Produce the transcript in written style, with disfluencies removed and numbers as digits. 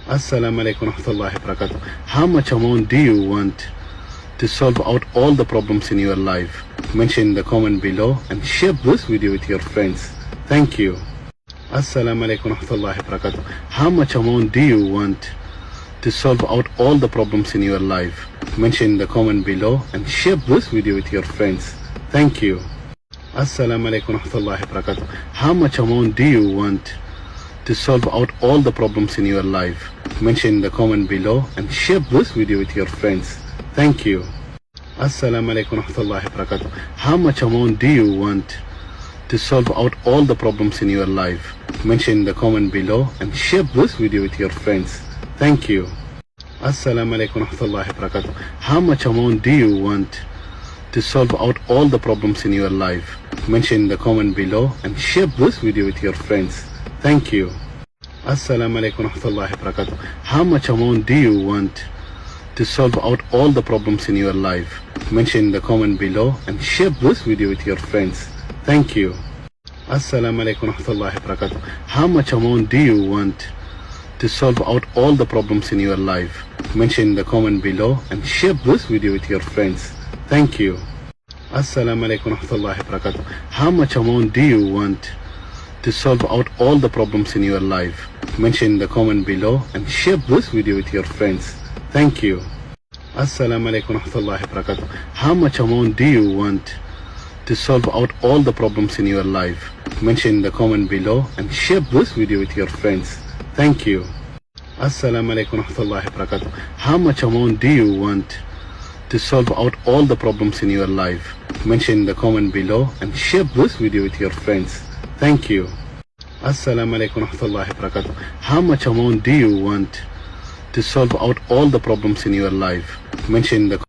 Assalamu alaikum warahmatullahi wabarakatuh. How much amount do you want to solve out all the problems in your life? Mention in the comment below and share this video with your friends. Thank you. Assalamu alaikum warahmatullahi wabarakatuh. How much amount do you want to solve out all the problems in your life? Mention in the comment below and share this video with your friends. Thank you. Assalamu alaikum warahmatullahi wabarakatuh. How much amount do you want to solve out all the problems in your life? Mention in the comment below and share this video with your friends. Thank you. Assalamu alaikum warahmatullahi wabarakatuh. How much amount do you want to solve out all the problems in your life? Mention in the comment below and share this video with your friends. Thank you. Assalamu alaikum warahmatullahi wabarakatuh. How much amount do you want to solve out all the problems in your life? Mention in the comment below and share this video with your friends. Thank you. Assalamu alaikum warahmatullahi wabarakatuh. How much amount do you want to solve out all the problems in your life? Mention in the comment below and share this video with your friends. Thank you. Assalamu alaikum warahmatullahi wabarakatuh. How much amount do you want to solve out all the problems in your life? Mention in the comment below and share this video with your friends. Thank you. Assalamu alaikum warahmatullahi wabarakatuh. How much amount do you want to solve out all the problems in your life? Mention in the comment below and share this video with your friends. Thank you. Assalamu alaikum warahmatullahi wabarakatuh. How much amount do you want to solve out all the problems in your life? Mention in the comment below and share this video with your friends. Thank you. Assalamu alaikum warahmatullahi wabarakatuh. How much amount do you want to solve out all the problems in your life? Mention in the comment below and share this video with your friends. Thank you. Assalamu alaikum warahmatullahi wabarakatuh. How much amount do you want to solve out all the problems in your life? Mention in the